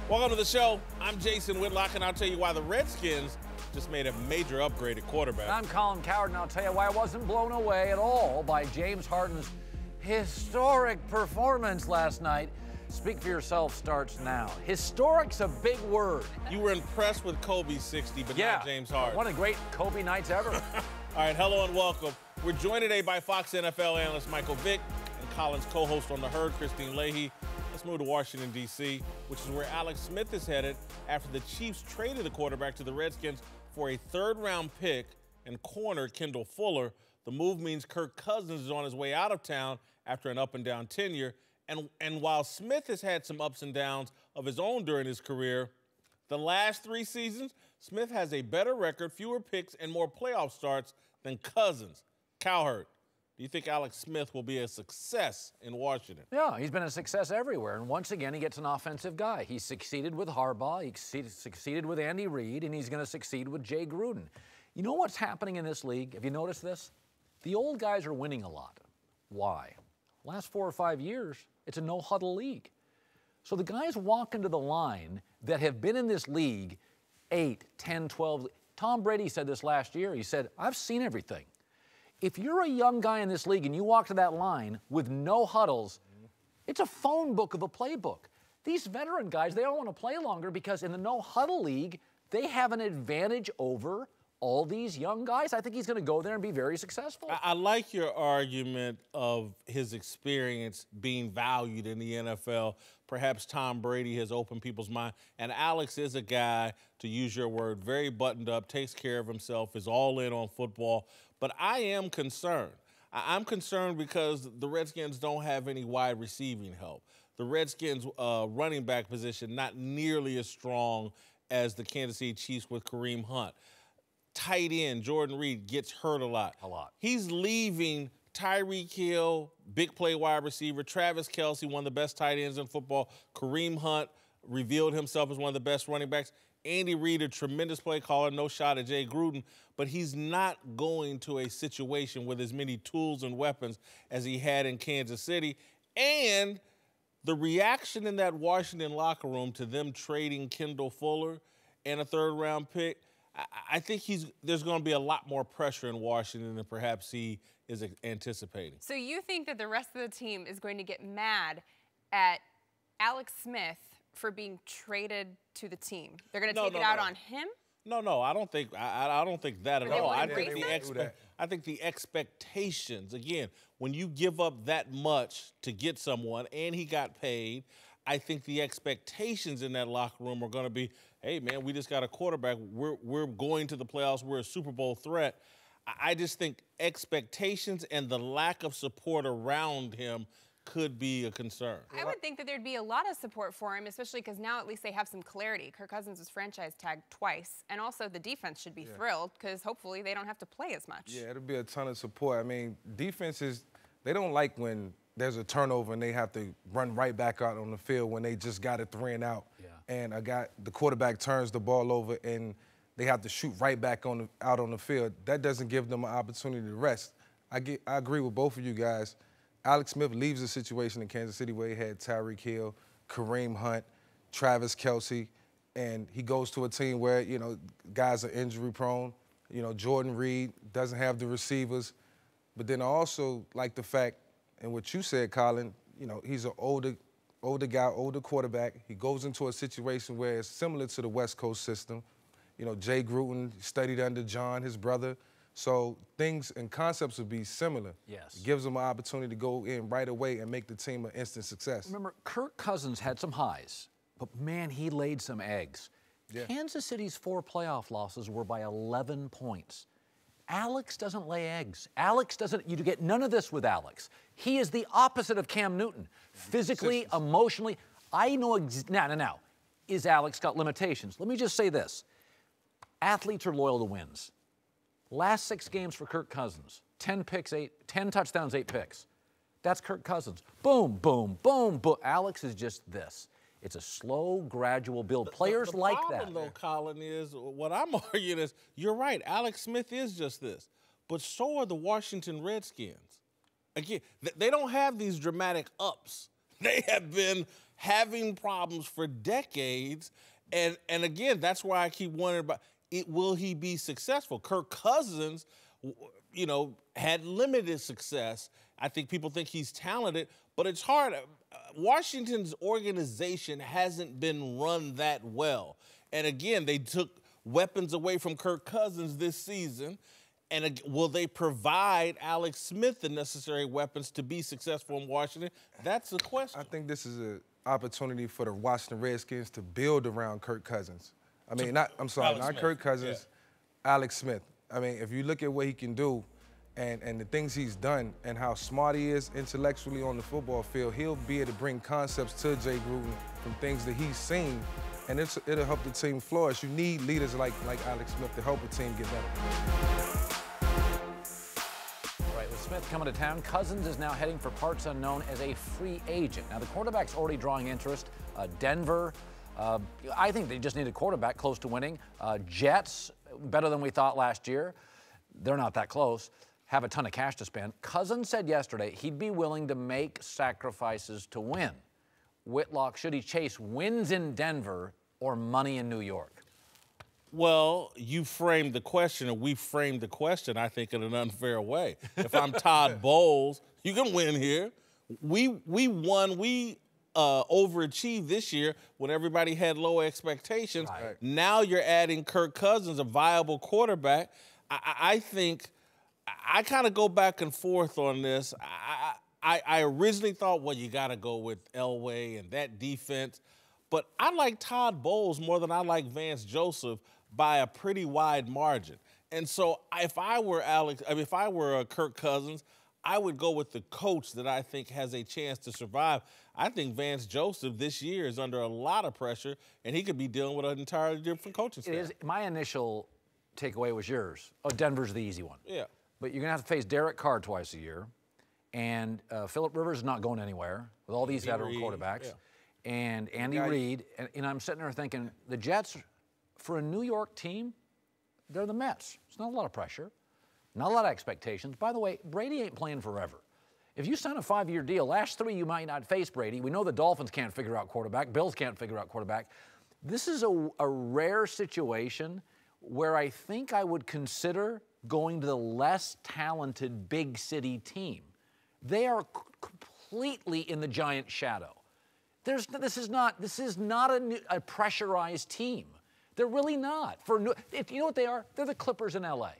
Welcome to the show. I'm Jason Whitlock, and I'll tell you why the Redskins just made a major upgrade at quarterback. I'm Colin Cowherd, and I'll tell you why I wasn't blown away at all by James Harden's historic performance last night. Speak for yourself starts now. Historic's a big word. You were impressed with Kobe's 60, but not James Harden. One of the great Kobe nights ever. All right, hello and welcome. We're joined today by Fox NFL analyst Michael Vick and Colin's co-host on The Herd, Christine Leahy. Let's move to Washington, D.C., which is where Alex Smith is headed after the Chiefs traded the quarterback to the Redskins for a third-round pick and corner Kendall Fuller. The move means Kirk Cousins is on his way out of town after an up-and-down tenure. And while Smith has had some ups and downs of his own during his career, the last 3 seasons, Smith has a better record, fewer picks, and more playoff starts than Cousins. Cowherd, do you think Alex Smith will be a success in Washington? Yeah, he's been a success everywhere. And once again, he gets an offensive guy. He succeeded with Harbaugh, he succeeded with Andy Reid, and he's going to succeed with Jay Gruden. You know what's happening in this league? Have you noticed this? The old guys are winning a lot. Why? Last 4 or 5 years, it's a no-huddle league. So the guys walk into the line that have been in this league 8, 10, 12. Tom Brady said this last year. He said, I've seen everything. If you're a young guy in this league and you walk to that line with no huddles, it's a phone book of a playbook. These veteran guys, they don't want to play longer because in the no-huddle league, they have an advantage over all these young guys. I think he's going to go there and be very successful. I like your argument of his experience being valued in the NFL. Perhaps Tom Brady has opened people's mind. And Alex is a guy, to use your word, very buttoned up, takes care of himself, is all in on football. But I am concerned. I'm concerned because the Redskins don't have any wide receiving help. The Redskins' running back position not nearly as strong as the Kansas City Chiefs with Kareem Hunt. Tight end, Jordan Reed, gets hurt a lot. He's leaving Tyreek Hill, big play wide receiver, Travis Kelce, one of the best tight ends in football. Kareem Hunt revealed himself as one of the best running backs. Andy Reid, a tremendous play caller, no shot at Jay Gruden, but he's not going to a situation with as many tools and weapons as he had in Kansas City. And the reaction in that Washington locker room to them trading Kendall Fuller and a third-round pick, I think there's going to be a lot more pressure in Washington than perhaps he is anticipating. So you think that the rest of the team is going to get mad at Alex Smith for being traded to the team? They're going to take it out on him? No, I don't think that at all. I think the expectations, again, when you give up that much to get someone and he got paid, I think the expectations in that locker room are going to be, hey, man, we just got a quarterback. We're going to the playoffs. We're a Super Bowl threat. I just think expectations and the lack of support around him could be a concern. I would think that there'd be a lot of support for him, especially because now at least they have some clarity. Kirk Cousins was franchise tagged twice, and also the defense should be thrilled because hopefully they don't have to play as much. Yeah, it'll be a ton of support. I mean, defenses, they don't like when there's a turnover and they have to run right back out on the field when they just got it 3 and out. And the quarterback turns the ball over and they have to shoot right back out on the field. That doesn't give them an opportunity to rest. I agree with both of you guys. Alex Smith leaves the situation in Kansas City where he had Tyreek Hill, Kareem Hunt, Travis Kelce, and he goes to a team where, you know, guys are injury prone. You know, Jordan Reed doesn't have the receivers. But then I also like the fact, and what you said, Colin, you know, he's an older guy, older quarterback. He goes into a situation where it's similar to the West Coast system. You know, Jay Gruden studied under John, his brother. So things and concepts would be similar. Yes. It gives them an opportunity to go in right away and make the team an instant success. Remember, Kirk Cousins had some highs, but, man, he laid some eggs. Kansas City's 4 playoff losses were by 11 points. Alex doesn't lay eggs. You get none of this with Alex. He is the opposite of Cam Newton. Physically, emotionally. I know now, is Alex got limitations? Let me just say this. Athletes are loyal to wins. Last 6 games for Kirk Cousins, 10 touchdowns, 8 picks. That's Kirk Cousins. Boom, boom, boom, boom. Alex is just this. It's a slow, gradual build. Players like that. The problem, though, Colin, is what I'm arguing is you're right. Alex Smith is just this. But so are the Washington Redskins. Again, they don't have these dramatic ups. They have been having problems for decades. And again, that's why I keep wondering about it. Will he be successful? Kirk Cousins, you know, had limited success. I think people think he's talented, but it's hard. Washington's organization hasn't been run that well. And again, they took weapons away from Kirk Cousins this season. And will they provide Alex Smith the necessary weapons to be successful in Washington? That's the question. I think this is an opportunity for the Washington Redskins to build around Kirk Cousins. I mean, not Kirk Cousins, yeah. Alex Smith. I mean, if you look at what he can do and the things he's done and how smart he is intellectually on the football field, he'll be able to bring concepts to Jay Gruden from things that he's seen, and it'll help the team flourish. You need leaders like Alex Smith to help a team get better. Smith coming to town. Cousins is now heading for parts unknown as a free agent. Now, the quarterback's already drawing interest. Denver, I think they just need a quarterback close to winning. Jets, better than we thought last year. They're not that close. Have a ton of cash to spend. Cousins said yesterday he'd be willing to make sacrifices to win. Whitlock, should he chase wins in Denver or money in New York? Well, you framed the question, and we framed the question, I think, in an unfair way. If I'm Todd Bowles, you can win here. We won. We overachieved this year when everybody had low expectations. Right. Now you're adding Kirk Cousins, a viable quarterback. I think I kind of go back and forth on this. I originally thought, well, you got to go with Elway and that defense. But I like Todd Bowles more than I like Vance Joseph by a pretty wide margin. And so if I were Kirk Cousins, I would go with the coach that I think has a chance to survive. I think Vance Joseph this year is under a lot of pressure, and he could be dealing with an entirely different coaching staff. My initial takeaway was yours. Oh, Denver's the easy one. Yeah. But you're going to have to face Derek Carr twice a year, and Phillip Rivers is not going anywhere with all these veteran quarterbacks. Yeah. And Andy Reid, and I'm sitting there thinking, the Jets, for a New York team, they're the Mets. It's not a lot of pressure, not a lot of expectations. By the way, Brady ain't playing forever. If you sign a 5-year deal, last 3 you might not face Brady. We know the Dolphins can't figure out quarterback. Bills can't figure out quarterback. This is a rare situation where I think I would consider going to the less talented big city team. They are completely in the Giants' shadow. This is not a pressurized team. They're really not. You know what they are? They're the Clippers in L.A.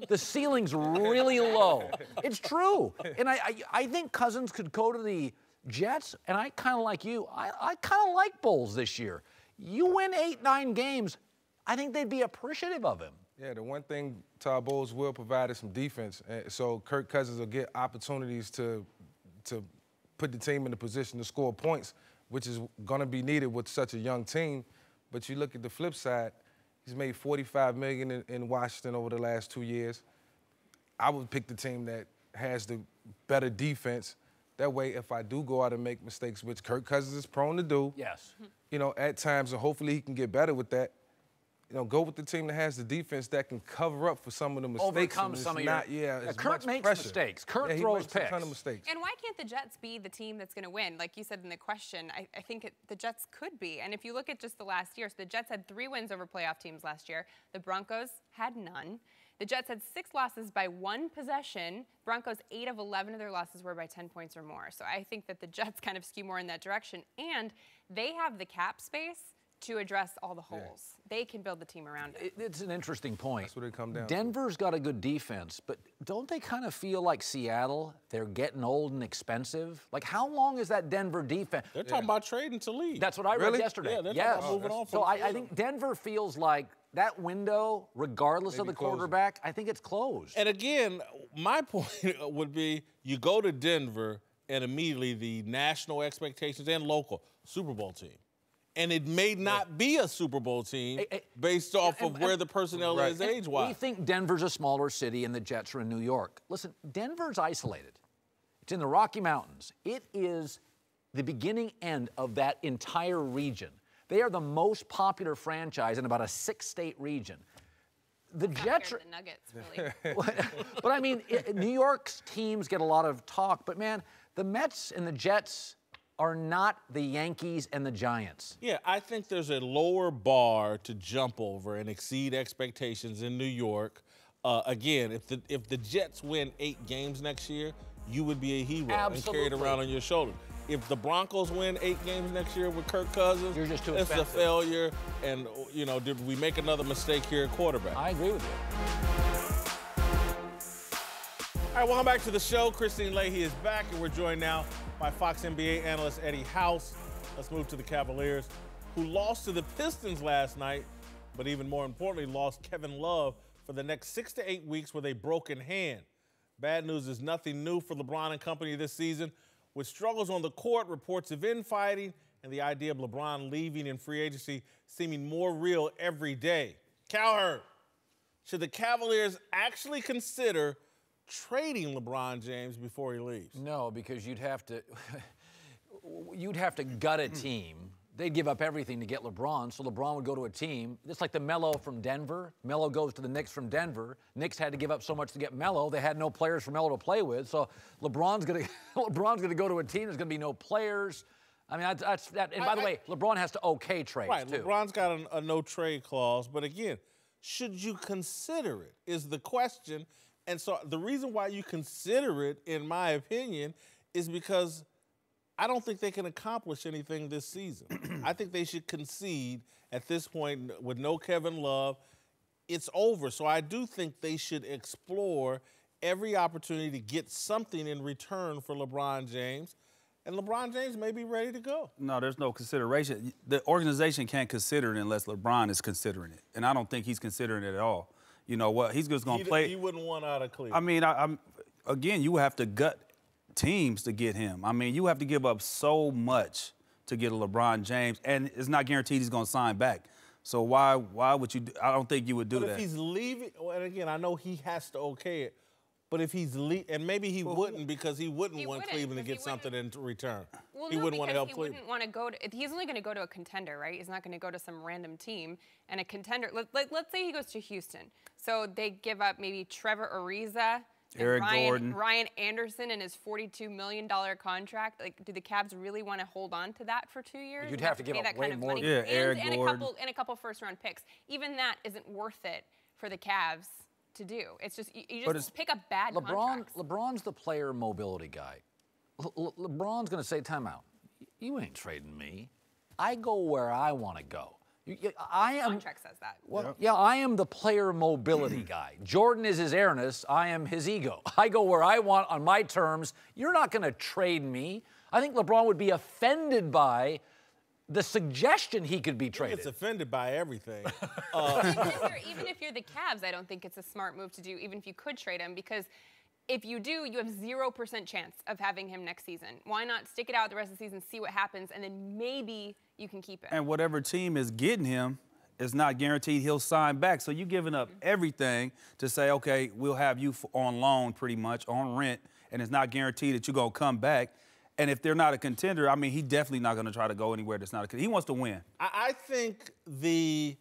The ceiling's really low. It's true. And I think Cousins could go to the Jets, and I kind of like you. I kind of like Bowles this year. You win 8-9 games, I think they'd be appreciative of him. Yeah, the one thing Todd Bowles will provide is some defense. So Kirk Cousins will get opportunities to put the team in the position to score points, which is going to be needed with such a young team. But you look at the flip side, he's made $45 million in Washington over the last 2 years. I would pick the team that has the better defense. That way, if I do go out and make mistakes, which Kirk Cousins is prone to do, yes, you know, at times, and hopefully he can get better with that. You know, go with the team that has the defense that can cover up for some of the mistakes. Overcome some of your... Yeah, Kirk makes mistakes. Kirk throws picks. He makes a ton of mistakes. And why can't the Jets be the team that's going to win? Like you said in the question, I think the Jets could be. And if you look at just the last year, so the Jets had 3 wins over playoff teams last year. The Broncos had none. The Jets had 6 losses by 1 possession. Broncos, 8 of 11 of their losses were by 10 points or more. So I think that the Jets kind of skew more in that direction. And they have the cap space to address all the holes. Yeah. They can build the team around it. It's an interesting point. That's what it comes down to. Denver's got a good defense, but don't they kind of feel like Seattle? They're getting old and expensive. Like, how long is that Denver defense? They're talking about trading to leave. That's what I read yesterday. Yeah, they're talking about moving on. So I think Denver feels like that window, regardless of the quarterback, I think it's closed. And again, my point would be you go to Denver and immediately the national expectations and local Super Bowl team. And it may not be a Super Bowl team based off of where the personnel is age-wise. We think Denver's a smaller city and the Jets are in New York. Listen, Denver's isolated. It's in the Rocky Mountains. It is the beginning end of that entire region. They are the most popular franchise in about a 6-state region. The Jets are... the Nuggets, really. But I mean, New York's teams get a lot of talk. But, man, the Mets and the Jets... are not the Yankees and the Giants. Yeah, I think there's a lower bar to jump over and exceed expectations in New York. Again, if the Jets win 8 games next year, you would be a hero and carry it around on your shoulder. If the Broncos win 8 games next year with Kirk Cousins, you're just too it's expensive. a failure. And, you know, did we make another mistake here at quarterback? I agree with you. All right, welcome back to the show. Christine Leahy is back, and we're joined now by Fox NBA analyst Eddie House. Let's move to the Cavaliers, who lost to the Pistons last night, but even more importantly, lost Kevin Love for the next 6 to 8 weeks with a broken hand. Bad news is nothing new for LeBron and company this season. With struggles on the court, reports of infighting, and the idea of LeBron leaving in free agency seeming more real every day. Cowherd, should the Cavaliers actually consider trading LeBron James before he leaves? No, because you'd have to gut a team. They'd give up everything to get LeBron, so LeBron would go to a team. It's like the Melo from Denver. Melo goes to the Knicks from Denver. Knicks had to give up so much to get Melo. They had no players for Melo to play with, so LeBron's gonna go to a team. There's gonna be no players. I mean, that's that. And by the way, LeBron has to okay trades too. LeBron's got a no trade clause, but again, should you consider it is the question. And so the reason why you consider it, in my opinion, is because I don't think they can accomplish anything this season. I think they should concede at this point with no Kevin Love. It's over. So I do think they should explore every opportunity to get something in return for LeBron James. And LeBron James may be ready to go. No, there's no consideration. The organization can't consider it unless LeBron is considering it. And I don't think he's considering it at all. You know what? He's just going to play. He wouldn't want out of Cleveland. I mean, again, you have to gut teams to get him. I mean, you have to give up so much to get a LeBron James, and it's not guaranteed he's going to sign back. So why would you? I don't think you would do that. But if he's leaving, and again, I know he has to okay it, but if he's and maybe he wouldn't because he wouldn't want Cleveland to get something in return. Well, he wouldn't want to help Cleveland. He wouldn't want to go to. He's only going to go to a contender, right? He's not going to go to some random team. And a contender, let's say he goes to Houston. So they give up maybe Trevor Ariza. Eric Gordon. Ryan Anderson and his $42 million contract. Like, do the Cavs really want to hold on to that for 2 years? You'd have to give up that way kind of more. money. Yeah, Eric Gordon. And a couple first-round picks. Even that isn't worth it for the Cavs to do. It's just you just pick up bad contracts. LeBron's the player mobility guy. LeBron's going to say, timeout. You ain't trading me. I go where I want to go. Contract says that. Well, yeah, I am the player mobility guy. Jordan is his airness. I am his ego. I go where I want on my terms. You're not going to trade me. I think LeBron would be offended by the he could be traded. It's offended by everything. Even if you're the Cavs, I don't think it's a smart move to do, even if you could trade him, because if you do, you have 0% chance of having him next season. Why not stick it out the rest of the season, see what happens, and then maybe you can keep him. And whatever team is getting him is not guaranteed he'll sign back. So you're giving up everything to say, okay, we'll have you on loan pretty much, on rent, and it's not guaranteed that you're going to come back. And if they're not a contender, I mean, he's definitely not going to try to go anywhere that's not a contender. He wants to win. I think the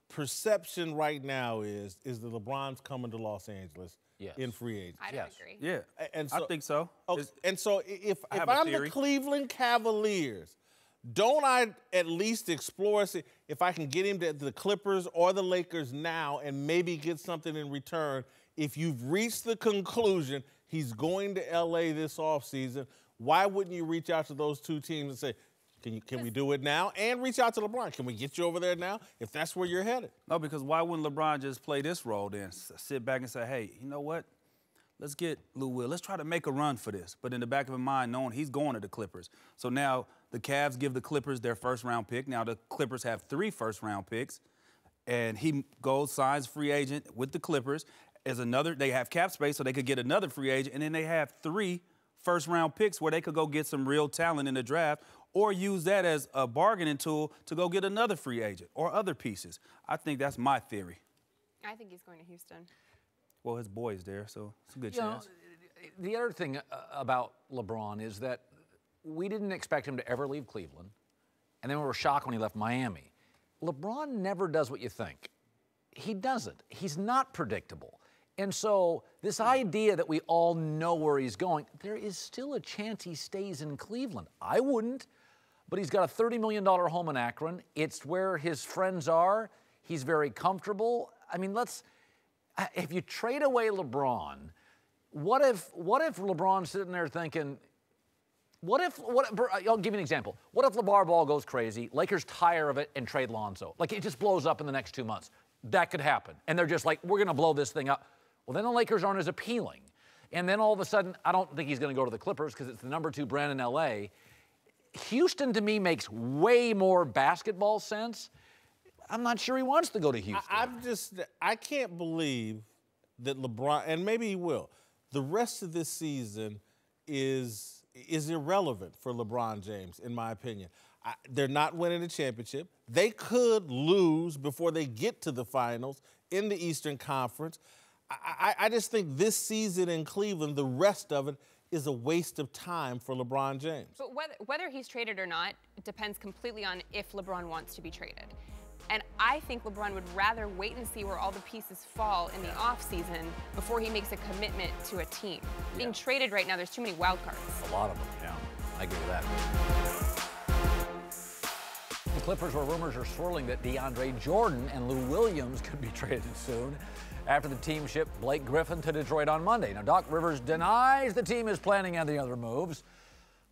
perception right now is that LeBron's coming to Los Angeles in free agency. I don't agree. Yeah, and so, I think so. Okay, and so if I'm the Cleveland Cavaliers, don't I at least explore if I can get him to the Clippers or the Lakers now and maybe get something in return? If you've reached the conclusion he's going to L.A. this offseason, why wouldn't you reach out to those two teams and say, can we do it now? And reach out to LeBron. Can we get you over there now if that's where you're headed? No, because why wouldn't LeBron just play this role then? Sit back and say, hey, you know what? Let's get Lou Will. Let's try to make a run for this. But in the back of his mind, knowing he's going to the Clippers. So now the Cavs give the Clippers their first-round pick. Now the Clippers have 3 first-round picks. And he goes, signs free agent with the Clippers. They have cap space, so they could get another free agent. And then they have 3 first-round picks where they could go get some real talent in the draft or use that as a bargaining tool to go get another free agent or other pieces. I think that's my theory. I think he's going to Houston. Well, his boy's there, so it's a good chance. The other thing about LeBron is that we didn't expect him to ever leave Cleveland, and then we were shocked when he left Miami. LeBron never does what you think. He doesn't. He's not predictable. And so this idea that we all know where he's going, there is still a chance he stays in Cleveland. I wouldn't, but he's got a $30 million home in Akron. It's where his friends are. He's very comfortable. I mean, if you trade away LeBron, what if LeBron's sitting there thinking, I'll give you an example. What if LeVar Ball goes crazy, Lakers tire of it and trade Lonzo? Like, it just blows up in the next 2 months. That could happen. And they're just like, we're going to blow this thing up. Well, then the Lakers aren't as appealing. And then all of a sudden, I don't think he's going to go to the Clippers because it's the #2 brand in L.A. Houston, to me, makes way more basketball sense. I'm not sure he wants to go to Houston. I can't believe that LeBron, and maybe he will, the rest of this season is irrelevant for LeBron James, in my opinion. They're not winning the championship. They could lose before they get to the finals in the Eastern Conference. I just think this season in Cleveland, the rest of it, is a waste of time for LeBron James. But whether he's traded or not, it depends completely on if LeBron wants to be traded. And I think LeBron would rather wait and see where all the pieces fall in the offseason before he makes a commitment to a team. Being traded right now, there's too many wild cards. A lot of them, yeah. I agree with that. The Clippers, where rumors are swirling that DeAndre Jordan and Lou Williams could be traded soon after the team shipped Blake Griffin to Detroit on Monday. Now, Doc Rivers denies the team is planning any other moves,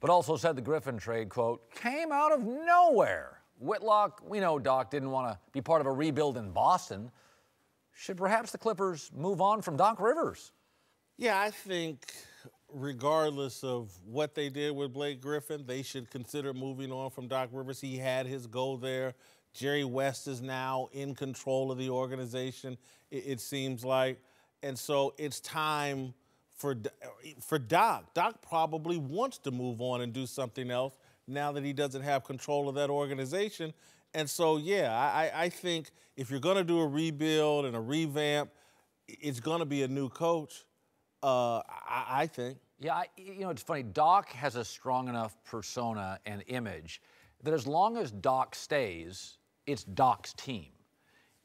but also said the Griffin trade, quote, came out of nowhere. Whitlock, we know Doc didn't want to be part of a rebuild in Boston. Should perhaps the Clippers move on from Doc Rivers? Yeah, I think regardless of what they did with Blake Griffin, they should consider moving on from Doc Rivers. He had his goal there. Jerry West is now in control of the organization, it seems like. And so it's time for Doc. Doc probably wants to move on and do something else now that he doesn't have control of that organization. And so, yeah, I think if you're going to do a rebuild and a revamp, it's going to be a new coach, I think. Yeah, you know, it's funny. Doc has a strong enough persona and image that as long as Doc stays, it's Doc's team.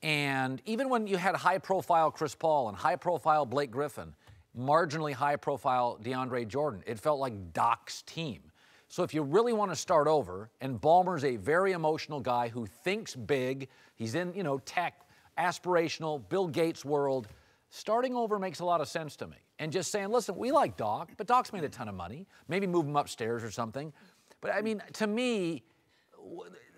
And even when you had high-profile Chris Paul and high-profile Blake Griffin, marginally high-profile DeAndre Jordan, it felt like Doc's team. So if you really want to start over, and Ballmer's a very emotional guy who thinks big, he's in, you know, tech, aspirational, Bill Gates world, starting over makes a lot of sense to me. And just saying, listen, we like Doc, but Doc's made a ton of money. Maybe move him upstairs or something. But I mean, to me,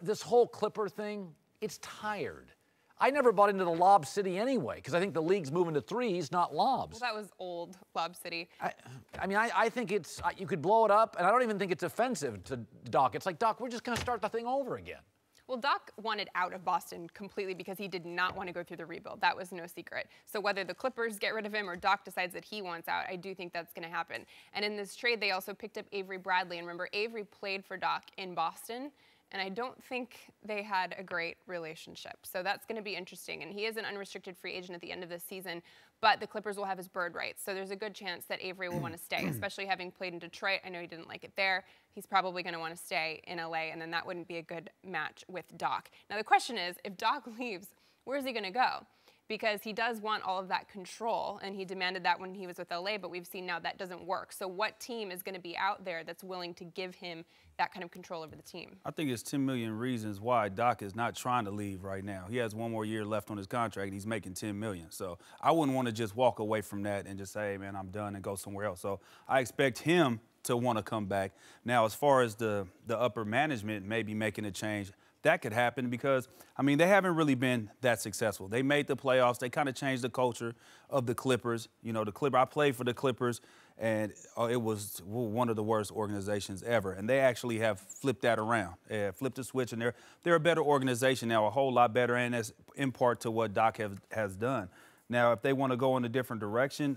this whole Clipper thing, it's tired. I never bought into the Lob City anyway, because I think the league's moving to threes, not lobs. Well, that was old Lob City. I think it's, you could blow it up, and I don't even think it's offensive to Doc. It's like, Doc, we're just going to start the thing over again. Well, Doc wanted out of Boston completely because he did not want to go through the rebuild. That was no secret. So whether the Clippers get rid of him or Doc decides that he wants out, I do think that's going to happen. And in this trade, they also picked up Avery Bradley. And remember, Avery played for Doc in Boston, and I don't think they had a great relationship. So that's going to be interesting. And he is an unrestricted free agent at the end of this season, but the Clippers will have his bird rights. So there's a good chance that Avery will want to stay, especially having played in Detroit. I know he didn't like it there. He's probably going to want to stay in LA, and then that wouldn't be a good match with Doc. Now the question is, if Doc leaves, where's he going to go? Because he does want all of that control, and he demanded that when he was with LA, but we've seen now that doesn't work. So what team is going to be out there that's willing to give him that kind of control over the team? I think there's 10 million reasons why Doc is not trying to leave right now. He has one more year left on his contract, and he's making $10 million. So I wouldn't want to just walk away from that and just say, hey, man, I'm done and go somewhere else. So I expect him to want to come back. Now, as far as the upper management maybe making a change, that could happen because, I mean, they haven't really been that successful. They made the playoffs. They kind of changed the culture of the Clippers. You know, I played for the Clippers, and it was one of the worst organizations ever. And they actually have flipped that around, flipped the switch, and they're a better organization now, a whole lot better, and that's in part to what Doc has done. Now, if they want to go in a different direction,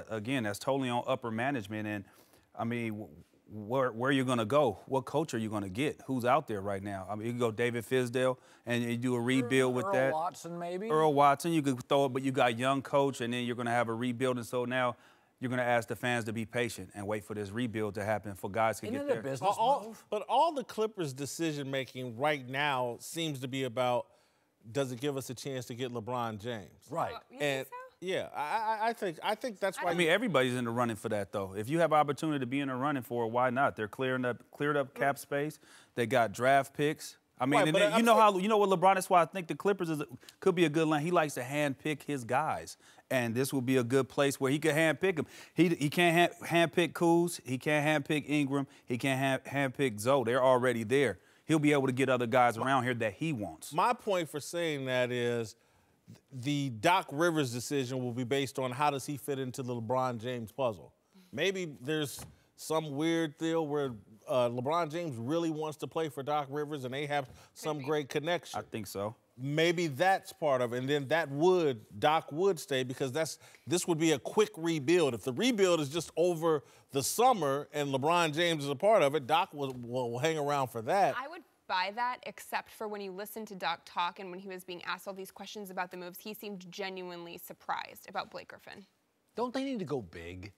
again, that's totally on upper management. And, I mean, where you're going to go, what coach are you going to get, who's out there right now? I mean, you can go David Fizdale and you do a rebuild with that. Earl Watson, maybe? Earl Watson, you could throw it, but you got young coach, and then you're going to have a rebuild, and so now you're going to ask the fans to be patient and wait for this rebuild to happen for guys to get there. Isn't it a business move? But all the Clippers' decision-making right now seems to be about, does it give us a chance to get LeBron James? Right. You think so? Yeah, I think that's why. I mean, everybody's in the running for that, though. If you have opportunity to be in the running for it, why not? They're cleared up cap space. They got draft picks. I mean, Right, and but then, you know what LeBron? That's why I think the Clippers could be a good line. He likes to handpick his guys, and this will be a good place where he could handpick them. He can't handpick Kuz. He can't handpick Ingram. He can't handpick Zoe. They're already there. He'll be able to get other guys around here that he wants. My point for saying that is the Doc Rivers decision will be based on how does he fit into the LeBron James puzzle. Maybe there's some weird deal where LeBron James really wants to play for Doc Rivers and they have some great connection. I think so. Maybe that's part of it, and then Doc would stay because this would be a quick rebuild. If the rebuild is just over the summer and LeBron James is a part of it, Doc will hang around for that. I would buy that, except for when you listen to Doc talk and when he was being asked all these questions about the moves, he seemed genuinely surprised about Blake Griffin. Don't they need to go big?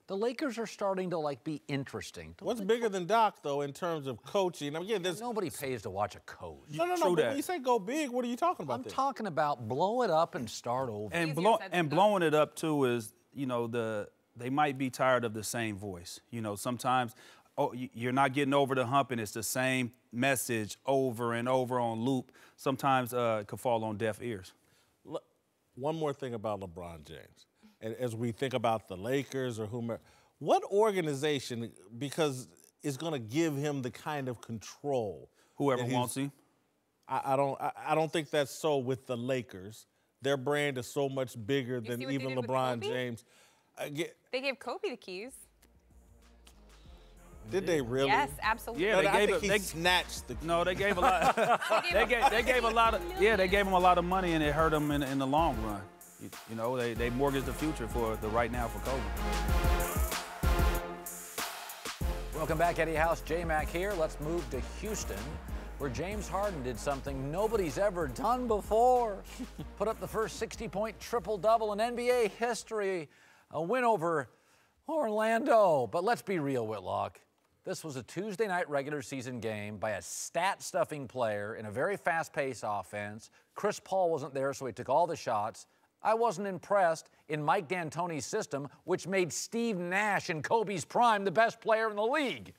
The Lakers are starting to, like, be interesting. What's bigger than Doc, though, in terms of coaching? I mean, again, Nobody pays to watch a coach. No. But when you say go big, what are you talking about? I'm talking about blow it up and start over. And blowing it up too is, you know, they might be tired of the same voice. You know, sometimes you're not getting over the hump and it's the same message over and over on loop. Sometimes it could fall on deaf ears. One more thing about LeBron James. And as we think about the Lakers or whomever, what organization, because is going to give him the kind of control? Whoever wants him. I don't think that's so with the Lakers. Their brand is so much bigger than even LeBron James. They gave Kobe the keys. Did they really? Yes, absolutely. Yeah, they snatched the keys. No, they gave a lot. they gave a lot of. Yeah, they gave him a lot of money and it hurt him in the long run. You know, they mortgaged the future for the right now for Kobe. Welcome back, Eddie House. J-Mac here. Let's move to Houston, where James Harden did something nobody's ever done before. Put up the first 60-point triple-double in NBA history. A win over Orlando. But let's be real, Whitlock. This was a Tuesday night regular season game by a stat-stuffing player in a very fast-paced offense. Chris Paul wasn't there, so he took all the shots. I wasn't impressed in Mike D'Antoni's system, which made Steve Nash in Kobe's prime the best player in the league.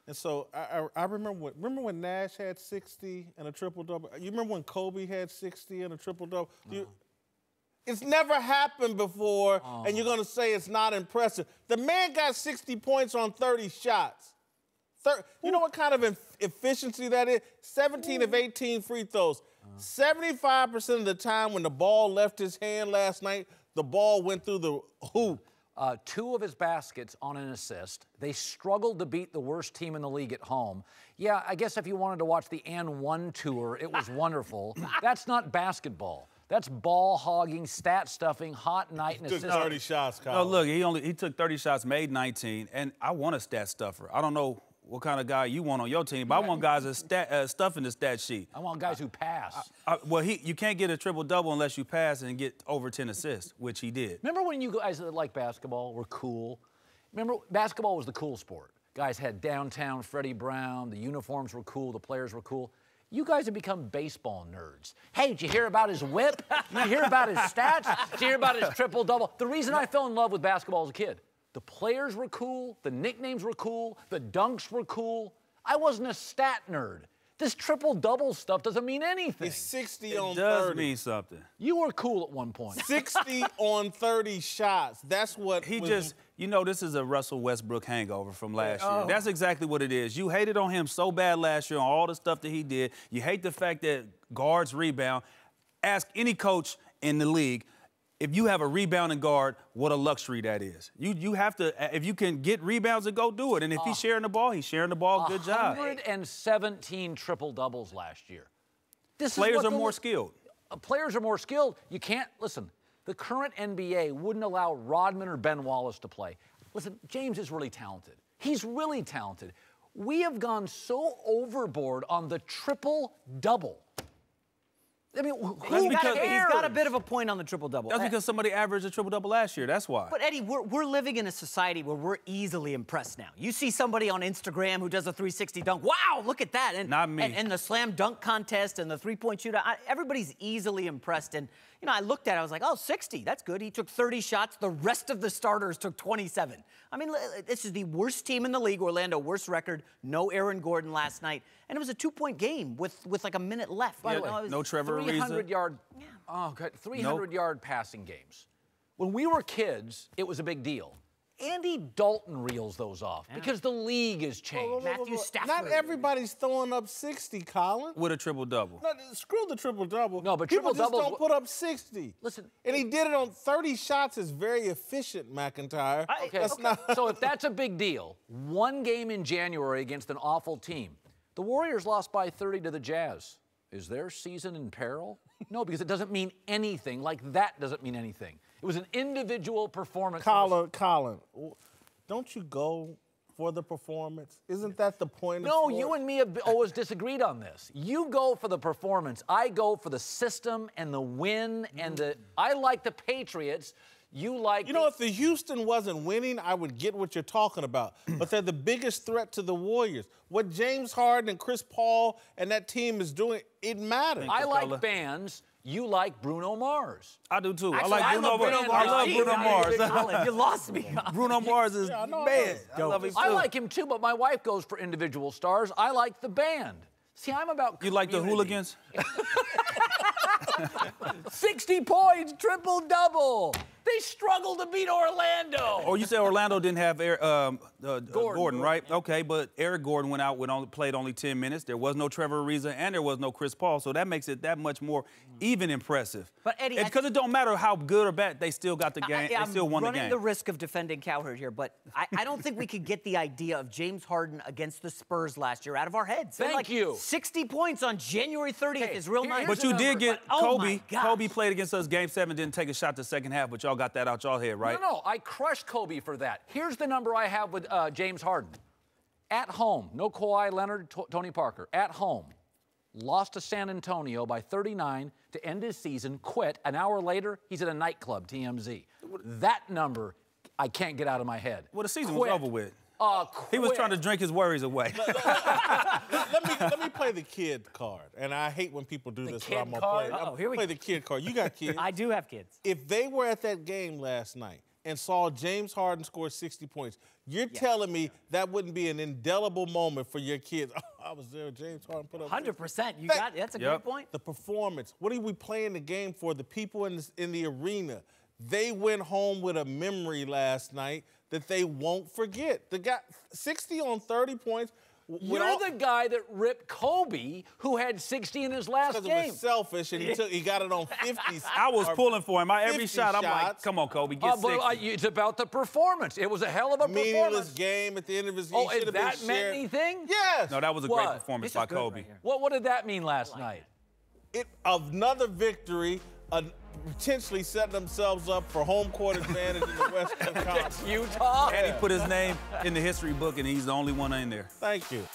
And so I remember when Nash had 60 and a triple-double? You remember when Kobe had 60 and a triple-double? It's never happened before, and you're going to say it's not impressive. The man got 60 points on 30 shots. You know what kind of efficiency that is? 17 of 18 free throws. 75% of the time when the ball left his hand last night, the ball went through the hoop. 2 of his baskets on an assist. They struggled to beat the worst team in the league at home. Yeah, I guess if you wanted to watch the And One tour, it was wonderful. That's not basketball. That's ball hogging, stat stuffing, hot night and assist. Took 30 shots, Kyle. No, look, he took 30 shots, made 19, and I want a stat stuffer. I don't know what kind of guy you want on your team, but I want guys that stuff in the stat sheet. I want guys who pass. Well, you can't get a triple-double unless you pass and get over 10 assists, which he did. Remember when you guys that like basketball were cool? Remember, basketball was the cool sport. Guys had downtown Freddie Brown, the uniforms were cool, the players were cool. You guys have become baseball nerds. Hey, did you hear about his whip? Did you hear about his stats? Did you hear about his triple-double? The reason I fell in love with basketball as a kid, the players were cool, the nicknames were cool, the dunks were cool. I wasn't a stat nerd. This triple-double stuff doesn't mean anything. It's 60 on 30. It does mean something. You were cool at one point. 60 on 30 shots. That's what you know, this is a Russell Westbrook hangover from last year. That's exactly what it is. You hated on him so bad last year on all the stuff that he did. You hate the fact that guards rebound. Ask any coach in the league, if you have a rebounding guard, what a luxury that is. You have to, if you can get rebounds, and go do it. And if he's sharing the ball, he's sharing the ball. Good job. 117 triple-doubles last year. Players are more skilled. Players are more skilled. You can't, listen, the current NBA wouldn't allow Rodman or Ben Wallace to play. Listen, James is really talented. He's really talented. We have gone so overboard on the triple-double. I mean, who cares? He's got a bit of a point on the triple-double. That's because somebody averaged a triple-double last year. That's why. But, Eddie, we're living in a society where we're easily impressed now. You see somebody on Instagram who does a 360 dunk. Wow, look at that. And, not me. And the slam dunk contest and the three-point shootout. Everybody's easily impressed. And, you know, I looked at it, I was like, oh, 60, that's good. He took 30 shots. The rest of the starters took 27. I mean, this is the worst team in the league, Orlando, worst record. No Aaron Gordon last night. And it was a 2-point game with like a minute left. By the way, no Trevor Ariza. 300-yard, oh, God, 300-yard passing games. When we were kids, it was a big deal. Andy Dalton reels those off because the league has changed. Matthew Stafford. Not everybody's throwing up 60, Colin. With a triple-double. No, screw the triple-double. No, but people just triple-doubles don't put up 60. Listen. And he did it on 30 shots is very efficient, McIntyre. Okay, so if that's a big deal, one game in January against an awful team, the Warriors lost by 30 to the Jazz. Is their season in peril? No, because it doesn't mean anything. Like that doesn't mean anything. It was an individual performance. Colin, don't you go for the performance? Isn't that the point of sport? No, you and me have always disagreed on this. You go for the performance. I go for the system and the win and the. I like the Patriots. You like. You know, if the Houston wasn't winning, I would get what you're talking about. But they're the biggest threat to the Warriors. What James Harden and Chris Paul and that team is doing, it matters. I like bands. You like Bruno Mars. I do too. Actually, I like Bruno Mars. I love Bruno Mars. Colin, you lost me. Bruno Mars is man. I love him too. I like him too, but my wife goes for individual stars. I like the band. See, I'm about You like the hooligans? 60 points, triple-double. They struggled to beat Orlando. Oh, you said Orlando didn't have Gordon, right? Okay, but Eric Gordon went out with played only 10 minutes. There was no Trevor Ariza, and there was no Chris Paul, so that makes it that much more even impressive. But Eddie, because it don't matter how good or bad, they still got the game. They still won the game. I'm running the risk of defending Cowherd here, but I don't think we could get the idea of James Harden against the Spurs last year out of our heads. Thank you. 60 points on January 30th is real nice. But you did get Kobe. Oh Kobe played against us Game 7, didn't take a shot the second half, but y'all got that out y'all head, right? No, I crushed Kobe for that. Here's the number I have with James Harden. At home, no Kawhi Leonard, Tony Parker. At home, lost to San Antonio by 39 to end his season, quit. An hour later, he's at a nightclub, TMZ. That number, I can't get out of my head. Well, the season was over with. Quit. He was trying to drink his worries away. let me play the kid card. And I hate when people do this, but I'm going to play it. Uh-oh, here we play go. the kid card. You got kids. I do have kids. If they were at that game last night and saw James Harden score 60 points, you're telling me that wouldn't be an indelible moment for your kids. Oh, I was there, James Harden put up 100%. You got it. That's a great point. The performance. What are we playing the game for? The people in the arena. They went home with a memory last night that they won't forget. The guy, 60 on 30 points. You're the guy that ripped Kobe, who had 60 in his last game. It was selfish, and he got it on 50. I was pulling for him. Every shot, I'm like, shots. come on, Kobe, get 60. But it's about the performance. It was a hell of a performance. Meaningless game at the end of his game. Oh, if that meant anything? Yes. No, that was a great performance by Kobe. Right here. What did that mean last night? Another victory, potentially setting themselves up for home court advantage in the Western Conference. Utah? And he put his name in the history book, and he's the only one in there. Thank you.